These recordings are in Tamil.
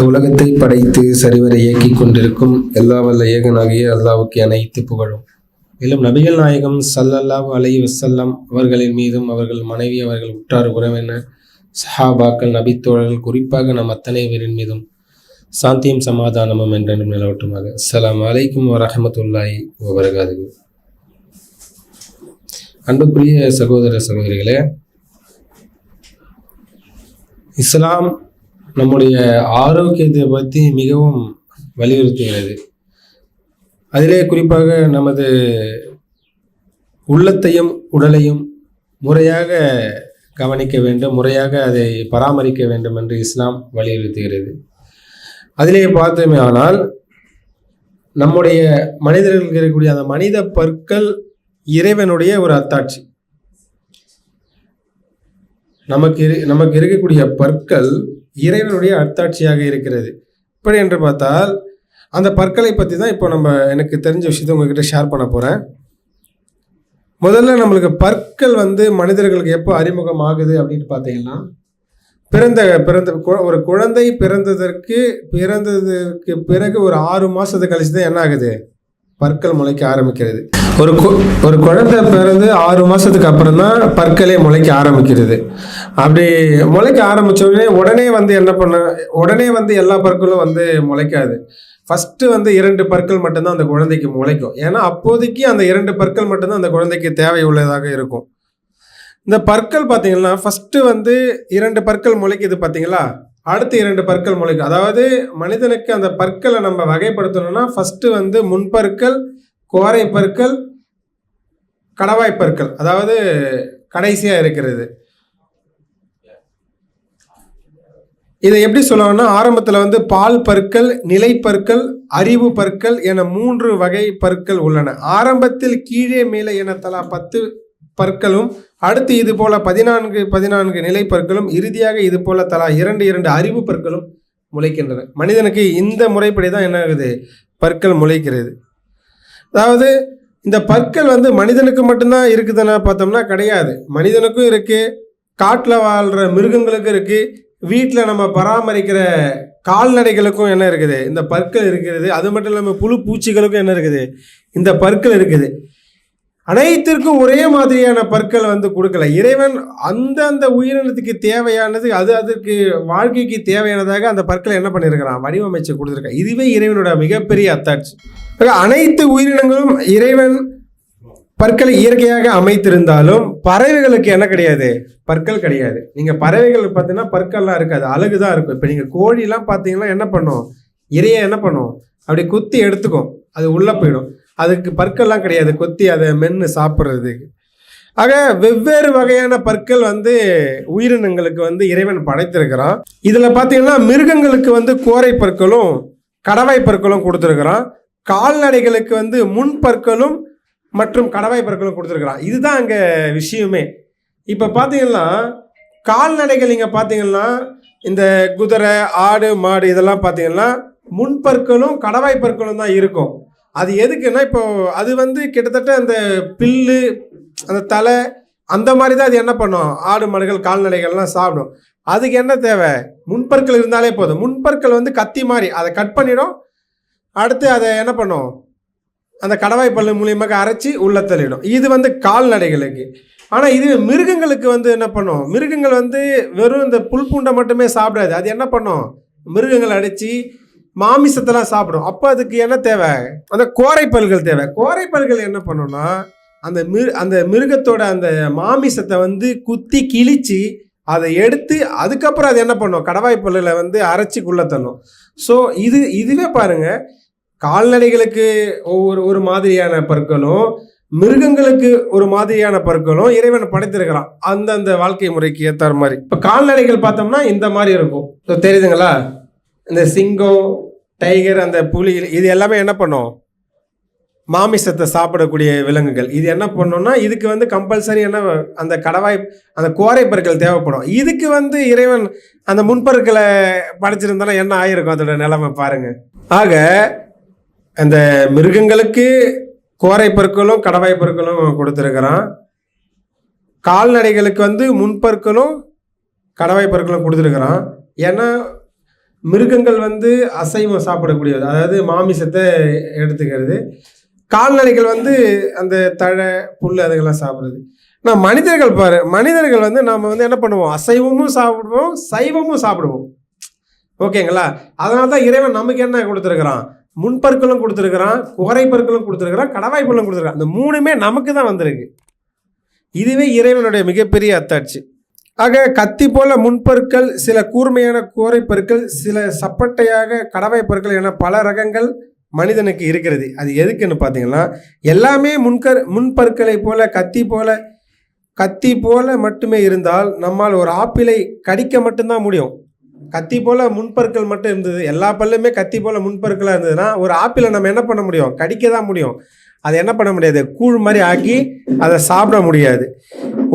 உலகத்தை படைத்து சரிவர இயக்கிக் கொண்டிருக்கும் எல்லா வல்ல ஏகனாகிய அல்லாஹ்வுக்கு அனைத்து புகழும். மேலும் நபிகள் நாயகம் ஸல்லல்லாஹு அலைஹி வஸல்லம் அவர்களின் மீதும் அவர்கள் மனைவி, அவர்கள் உற்றார் உறவினர், சஹாபாக்கள், நபித்தோழர்கள், குறிப்பாக நம் அத்தனை பேரின் மீதும் சாந்தியும் சமாதானமும் என்றென்றும் நிலவட்டுமாக. அஸ்ஸலாமு அலைக்கும் வரஹ்மத்துல்லாஹி வபரகாத்துஹு. அன்புக்குரிய சகோதர சகோதரிகளே, இஸ்லாம் நம்முடைய ஆரோக்கியத்தை பற்றி மிகவும் வலியுறுத்துகிறது. அதிலே குறிப்பாக நமது உள்ளத்தையும் உடலையும் முறையாக கவனிக்க வேண்டும், முறையாக அதை பராமரிக்க வேண்டும் என்று இஸ்லாம் வலியுறுத்துகிறது. அதிலே பார்த்தோமே ஆனால் நம்முடைய மனிதர்களுக்கு இருக்கக்கூடிய அந்த மனித பற்கள் இறைவனுடைய ஒரு அத்தாட்சி. நமக்கு இருக்கக்கூடிய பற்கள் இறைவனுடைய அத்தாட்சியாக இருக்கிறது. இப்படி என்று பார்த்தால் அந்த பற்களை பற்றி தான் இப்போ எனக்கு தெரிஞ்ச விஷயத்தை உங்ககிட்ட ஷேர் பண்ண போகிறேன். முதல்ல நம்மளுக்கு பற்கள் மனிதர்களுக்கு எப்போ அறிமுகம் ஆகுது அப்படின்னு பார்த்தீங்கன்னா, பிறந்த ஒரு குழந்தை பிறந்ததற்கு பிறகு ஒரு 6 மாதத்துக்கு கழிச்சு தான் என்ன ஆகுது, பற்கள் முளைக்க ஆரம்பிக்கிறது. ஒரு குழந்தை பிறந்து 6 மாதத்துக்கு அப்புறம் தான் பற்களே முளைக்க ஆரம்பிக்கிறது. அப்படி முளைக்க ஆரம்பித்த உடனே எல்லா பற்களும் முளைக்காது. ஃபஸ்ட்டு 2 பற்கள் மட்டும்தான் அந்த குழந்தைக்கு முளைக்கும். ஏன்னா அப்போதைக்கு அந்த 2 பற்கள் மட்டும்தான் அந்த குழந்தைக்கு தேவை உள்ளதாக இருக்கும். இந்த பற்கள் பார்த்தீங்கன்னா ஃபஸ்ட்டு 2 பற்கள் முளைக்குது பார்த்தீங்களா, அடுத்து 2 பற்கள் முளைக்கும். அதாவது மனிதனுக்கு அந்த பற்களை நம்ம வகைப்படுத்தணும்னா ஃபஸ்ட்டு முன்பற்கள், கோரை பற்கள், கடவாய் பற்கள், அதாவது கடைசியாக இருக்கிறது. இதை எப்படி சொல்லணும்னா, ஆரம்பத்தில் பால் பற்கள், நிலை பற்கள், அறிவு பற்கள் என 3 வகை பற்கள் உள்ளன. ஆரம்பத்தில் கீழே மேலே என தலா 10 பற்களும், அடுத்து இது போல 14 நிலை பற்களும், இறுதியாக இது போல தலா 2 அறிவு பற்களும் முளைக்கின்றன. மனிதனுக்கு இந்த முறைப்படி தான் என்ன ஆகுது, பற்கள் முளைக்கிறது. அதாவது இந்த பற்கள் மனிதனுக்கு மட்டும்தான் இருக்குதுன்னு பார்த்தோம்னா கிடையாது. மனிதனுக்கும் இருக்குது, காட்டில் வாழ்கிற மிருகங்களுக்கும் இருக்குது, வீட்டில் நம்ம பராமரிக்கிற கால்நடைகளுக்கும் என்ன இருக்குது, இந்த பற்கள் இருக்கிறது. அது மட்டும் இல்லாமல் புழு பூச்சிகளுக்கும் என்ன இருக்குது, இந்த பற்கள் இருக்குது. அனைத்திற்கும் ஒரே மாதிரியான பற்கள் கொடுக்கல. இறைவன் அந்தந்த உயிரினத்துக்கு தேவையானது, அதற்கு வாழ்க்கைக்கு தேவையானதாக அந்த பற்களை என்ன பண்ணியிருக்கிறான், வடிவமைச்சு கொடுத்துருக்கான். இதுவே இறைவனோட மிகப்பெரிய அத்தாட்சி. அனைத்து உயிரினங்களும் இறைவன் பற்களை இயற்கையாக அமைத்திருந்தாலும் பறவைகளுக்கு என்ன கிடையாது, பற்கள் கிடையாது. நீங்கள் பறவைகள் பார்த்தீங்கன்னா பற்கள்லாம் இருக்காது, அழகு தான் இருக்கும். இப்போ நீங்கள் கோழிலாம் பார்த்தீங்கன்னா என்ன பண்ணும், இறையை என்ன பண்ணும், அப்படி குத்தி எடுத்துக்கும், அது உள்ளே போயிடும். அதுக்கு பற்கள்லாம் கிடையாது, கொத்தி அதை மென்று சாப்பிட்றதுக்கு. ஆக வெவ்வேறு வகையான பற்கள் உயிரினங்களுக்கு இறைவன் படைத்திருக்கிறான். இதில் பார்த்தீங்கன்னா மிருகங்களுக்கு கோரை பற்களும் கடவாய் பற்களும் கொடுத்துருக்கிறான். கால்நடைகளுக்கு முன்பற்களும் மற்றும் கடவாய் பற்களும் கொடுத்துருக்கிறான். இதுதான் அங்கே விஷயமே. இப்போ பார்த்தீங்கன்னா கால்நடைகள் நீங்கள் பார்த்தீங்கன்னா இந்த குதிரை, ஆடு, மாடு இதெல்லாம் பார்த்தீங்கன்னா முன்பற்களும் கடவாய் பற்களும் தான் இருக்கும். அது எதுக்குன்னா, இப்போ அது கிட்டத்தட்ட அந்த பில்லு, அந்த தலை, அந்த மாதிரி தான் அது என்ன பண்ணும், ஆடு மாடுகள் கால்நடைகள்லாம் சாப்பிடும். அதுக்கு என்ன தேவை, முன்பற்கள் இருந்தாலே போதும். முன்பற்கள் கத்தி மாதிரி அதை கட் பண்ணிடும். அடுத்து அதை என்ன பண்ணும், அந்த கடவாய் பல்லு மூலியமாக அரைச்சி உள்ள தள்ளிடும். இது கால்நடைகளுக்கு. ஆனால் இது மிருகங்களுக்கு என்ன பண்ணும், மிருகங்கள் வெறும் இந்த புல் பூண்டை மட்டுமே சாப்பிடாது. அது என்ன பண்ணும், மிருகங்கள் அடித்து மாமிசத்தெல்லாம் சாப்பிடும். அப்போ அதுக்கு என்ன தேவை, அந்த கோரைப்பல்கள் தேவை. கோரைப்பல்கள் என்ன பண்ணும்னா அந்த மிருகத்தோட அந்த மாமிசத்தை குத்தி கிழிச்சு அதை எடுத்து அதுக்கப்புறம் அது என்ன பண்ணும், கடவாய் பல்லில் அரைச்சிக்குள்ள தள்ளும். ஸோ இதுவே பாருங்கள், கால்நடைகளுக்கு ஒரு மாதிரியான பற்களும் மிருகங்களுக்கு ஒரு மாதிரியான பற்களும் இறைவன் படைத்திருக்கிறான், அந்தந்த வாழ்க்கை முறைக்கு ஏற்ற மாதிரி. இப்போ கால்நடைகள் பார்த்தோம்னா இந்த மாதிரி இருக்கும், தெரியுதுங்களா? இந்த சிங்கம், டைகர், அந்த புலி, இது எல்லாமே என்ன பண்ணும், மாமிசத்தை சாப்பிடக்கூடிய விலங்குகள். இது என்ன பண்ணோம்னா இதுக்கு கம்பல்சரி என்ன, அந்த அந்த கோரை பற்கள் தேவைப்படும். இதுக்கு இறைவன் அந்த முன்பற்களை படைச்சிருந்தாலும் என்ன ஆகிருக்கும் அதோட நிலைமை பாருங்க. ஆக அந்த மிருகங்களுக்கு கோரை பற்களும் கடவாய் பற்களும் கொடுத்துருக்கிறான். கால்நடைகளுக்கு முன்பற்களும் கடவாய் பற்களும் கொடுத்துருக்கிறான். ஏன்னா மிருகங்கள் வந்து அசைவம் சாப்பிடக்கூடியது, அதாவது மாமிசத்தை எடுத்துக்கிறது. கால்நடைகள் வந்து அந்த தழை புல் அதுக்கெல்லாம் சாப்பிடுறது. நான் மனிதர்கள் மனிதர்கள் வந்து நம்ம வந்து என்ன பண்ணுவோம், அசைவமும் சாப்பிடுவோம் சைவமும் சாப்பிடுவோம். ஓகேங்களா? அதனால தான் இறைவன் நமக்கு என்ன கொடுத்துருக்கிறான், முன்பற்களும் கொடுத்துருக்கிறான், குறை பற்களும் கொடுத்துருக்கிறான், கடவாய் பல்லும் கொடுத்துருக்கான். அந்த 3மே நமக்கு தான் வந்திருக்கு. இதுவே இறைவனுடைய மிகப்பெரிய அத்தாட்சி. ஆக கத்தி போல முன்பற்கள், சில கூர்மையான கோரை பற்கள், சில சப்பட்டையாக கடவாய் பற்கள் என பல ரகங்கள் மனிதனுக்கு இருக்கிறது. அது எதுக்குன்னு பார்த்தீங்கன்னா, எல்லாமே முன்பற்களை போல கத்தி போல மட்டுமே இருந்தால் நம்மால் ஒரு ஆப்பிளை கடிக்க மட்டும்தான் முடியும். கத்தி போல முன்பற்கள் மட்டும் இருந்தது, எல்லா பல்லுமே கத்தி போல முன்பற்களாக இருந்ததுன்னா ஒரு ஆப்பிளை நம்ம என்ன பண்ண முடியும், கடிக்க தான் முடியும். அதை என்ன பண்ண முடியாது, கூழ் மாதிரி ஆக்கி அதை சாப்பிட முடியாது.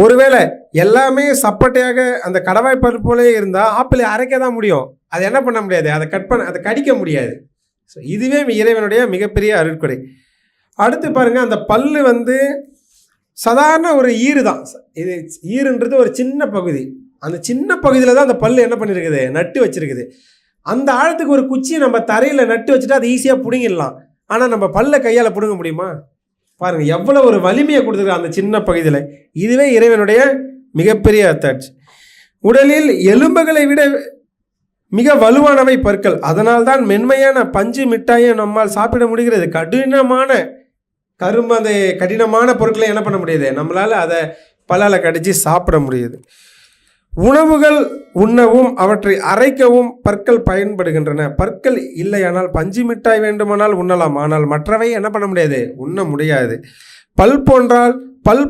ஒருவேளை எல்லாமே சப்பட்டையாக அந்த கடவாய் பல் போலே இருந்தால் ஆப்பிளை அரைக்க தான் முடியும். அதை என்ன பண்ண முடியாது, அதை கடிக்க முடியாது. ஸோ இதுவே இறைவனுடைய மிகப்பெரிய அருட்கொடை. அடுத்து பாருங்கள், அந்த பல்லு வந்து சாதாரண ஒரு ஈறு தான். இது ஈறுன்றது ஒரு சின்ன பகுதி. அந்த சின்ன பகுதியில் தான் அந்த பல்லு என்ன பண்ணியிருக்குது, நட்டு வச்சிருக்குது. அந்த ஆழத்துக்கு ஒரு குச்சியை நம்ம தரையில் நட்டு வச்சுட்டா அது ஈஸியாக பிடுங்கிடலாம். ஆனால் நம்ம பல்ல கையால் பிடுங்க முடியுமா? பாருங்கள் எவ்வளோ ஒரு வலிமையை கொடுத்துருக்கு அந்த சின்ன பகுதியில். இதுவே இறைவனுடைய மிகப்பெரிய அத்தாட்சி. உடலில் எலும்புகளை விட மிக வலுவானவை பற்கள். அதனால்தான் மென்மையான பஞ்சு மிட்டாயை நம்மால் சாப்பிட முடிகிறது. கடினமான கரும்பு, அந்த கடினமான பொருட்களை என்ன பண்ண முடியுது, நம்மளால் அதை பல்லால் கடிச்சு சாப்பிட முடியுது. உணவுகள் உண்ணவும் அவற்றை அரைக்கவும் பற்கள் பயன்படுகின்றன. பற்கள் இல்லையானால் பஞ்சு மிட்டாய் வேண்டுமானால் உண்ணலாம், ஆனால் மற்றவை என்ன பண்ண முடியாது, உண்ண முடியாது. பல்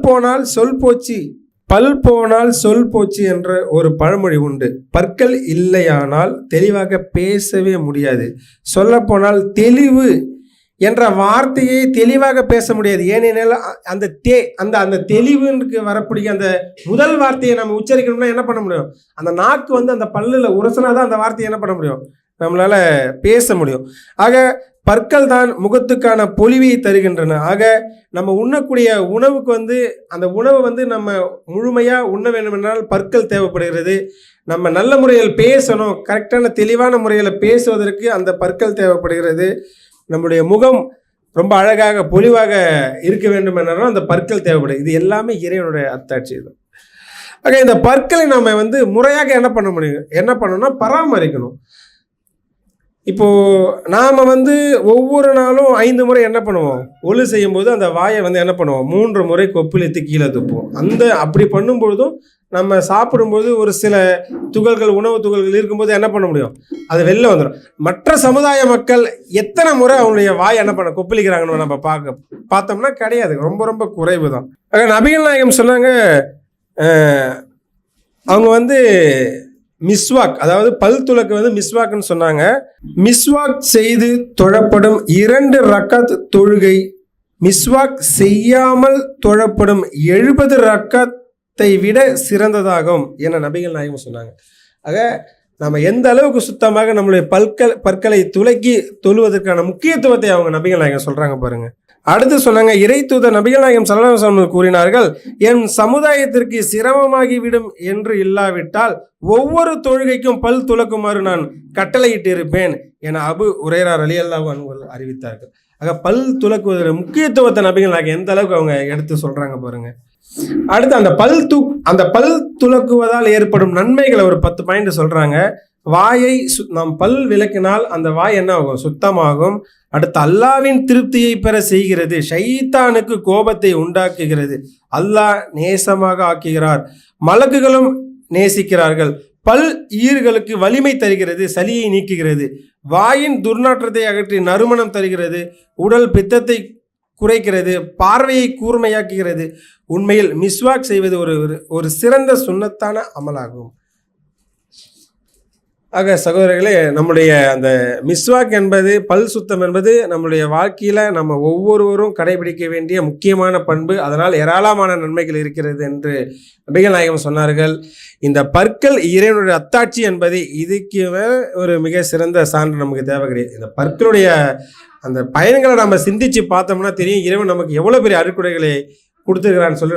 போனால் சொல் போச்சு என்ற ஒரு பழமொழி உண்டு. பற்கள் இல்லையானால் தெளிவாக பேசவே முடியாது. சொல்லப்போனால் தெளிவு என்ற வார்த்தையை தெளிவாக பேச முடியாது. ஏனெனில் அந்த தெளிவுக்கு வரக்கூடிய அந்த முதல் வார்த்தையை நம்ம உச்சரிக்கணும்னா என்ன பண்ண முடியும், அந்த நாக்கு வந்து அந்த பல்லில் உரசனா தான் அந்த வார்த்தையை என்ன பண்ண முடியும், நம்மளால பேச முடியும். ஆக பற்கள் தான் முகத்துக்கான பொலிவை தருகின்றன. ஆக நம்ம உண்ணக்கூடிய உணவுக்கு வந்து அந்த உணவை வந்து நம்ம முழுமையாக உண்ண வேண்டும் என்றால் பற்கள் தேவைப்படுகிறது. நம்ம நல்ல முறையில் பேசணும், கரெக்டான தெளிவான முறையில் பேசுவதற்கு அந்த பற்கள் தேவைப்படுகிறது. நம்முடைய முகம் ரொம்ப அழகாக பொலிவாக இருக்க வேண்டும் என்றாலும் அந்த பற்கள் தேவைப்படுது. இது எல்லாமே இறைவனுடைய அத்தாட்சி தான். ஆக இந்த பற்களை நாம் வந்து முறையாக என்ன பண்ணணும்னா பராமரிக்கணும். இப்போது நாம் வந்து ஒவ்வொரு நாளும் 5 முறை என்ன பண்ணுவோம், ஒழு செய்யும்போது அந்த வாயை வந்து என்ன பண்ணுவோம், 3 முறை கொப்பிலித்து கீழே துப்புவோம். அப்படி பண்ணும்பொழுதும் நம்ம சாப்பிடும்போது ஒரு சில உணவு துகள்கள் இருக்கும்போது என்ன பண்ண முடியும், அது வெளில வந்துடும். மற்ற சமுதாய மக்கள் எத்தனை முறை அவங்களுடைய வாய் என்ன பண்ண கொப்பளிக்கிறாங்கன்னு நம்ம பார்த்தோம்னா கிடையாது, ரொம்ப ரொம்ப குறைவு தான். நபிகள் நாயகம் சொன்னாங்க, அவங்க வந்து மிஸ்வாக், அதாவது பல் துலக்கு வந்து மிஸ்வாக்னு சொன்னாங்க. மிஸ்வாக் செய்து தொழப்படும் 2 ரக்காத் தொழுகை மிஸ்வாக் செய்யாமல் தொழப்படும் 70 ரக்காத்தை விட சிறந்ததாகும் என நபிகள் நாயகம் சொன்னாங்க. ஆக நம்ம எந்த அளவுக்கு சுத்தமாக நம்மளுடைய பற்களை துலக்கி தொழுவதற்கான முக்கியத்துவத்தை அவங்க நபிகள் நாயகம் சொல்றாங்க பாருங்க. அடுத்து சொன்னாங்க, இறை தூதர் நபிகள் நாயகம் ஸல்லல்லாஹு அலைஹி வஸல்லம் கூறினார்கள், என் சமுதாயத்திற்கு சிரமமாகிவிடும் என்று இல்லாவிட்டால் ஒவ்வொரு தொழுகைக்கும் பல் துலக்குமாறு நான் கட்டளையிட்டு இருப்பேன் என அபு உரைரா ரலியல்லாஹு அன்ஹு அறிவித்தார்கள். ஆக பல் துலக்குவதற்கு முக்கியத்துவத்தை நபிகள் நாயகம் எந்த அளவுக்கு அவங்க எடுத்து சொல்றாங்க பாருங்க. அடுத்து அந்த பல் துலக்குவதால் ஏற்படும் நன்மைகளை ஒரு 10 பாயிண்ட் சொல்றாங்க. வாயை நாம் பல் விளக்கினால் அந்த வாய் என்ன ஆகும், சுத்தமாகும். அடுத்து அல்லாவின் திருப்தியை பெற செய்கிறது. ஷைத்தானுக்கு கோபத்தை உண்டாக்குகிறது. அல்லாஹ் நேசமாக ஆக்குகிறார். மலக்குகளும் நேசிக்கிறார்கள். பல் ஈர்களுக்கு வலிமை தருகிறது, சளியை நீக்குகிறது. வாயின் துர்நாற்றத்தை அகற்றி நறுமணம் தருகிறது. உடல் பித்தத்தை குறைக்கிறது, பார்வையை கூர்மையாக்குகிறது. உண்மையில் மிஸ்வாக் செய்வது ஒரு சிறந்த சுன்னத்தான அமலாகும். ஆக சகோதரர்களே, நம்முடைய அந்த மிஸ்வாக் என்பது, பல் சுத்தம் என்பது நம்முடைய வாழ்க்கையில் நம்ம ஒவ்வொருவரும் கடைபிடிக்க வேண்டிய முக்கியமான பண்பு. அதனால் ஏராளமான நன்மைகள் இருக்கிறது என்று நபிகள் நாயகம் சொன்னார்கள். இந்த பற்கள் இறைவனுடைய அத்தாட்சி என்பது இதுக்கு ஒரு மிக சிறந்த சான்று நமக்கு தேவை கிடையாது. இந்த பற்களுடைய அந்த பயன்களை நம்ம சிந்திச்சு பார்த்தோம்னா தெரியும், இறைவன் நமக்கு எவ்வளோ பெரிய அருட்கொடைகளை கொடுத்துருக்கிறான்னு சொல்லி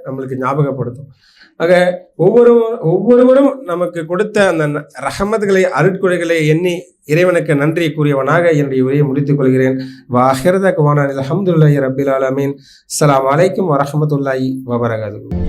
நம்மளுக்கு ஞாபகப்படுத்தும். ஆக ஒவ்வொருவரும் நமக்கு கொடுத்த அந்த ரஹமத்துகளை அருட்கொடைகளை எண்ணி இறைவனுக்கு நன்றி கூறியவனாக என்னுடைய உரையை முடித்துக் கொள்கிறேன். வாஹிரதக்வானா அல்ஹம்துலில்லாஹி ரப்பில் ஆலமீன். அஸ்ஸலாமு அலைக்கும் வரஹ்மத்துல்லாஹி வபரகாத்துஹு.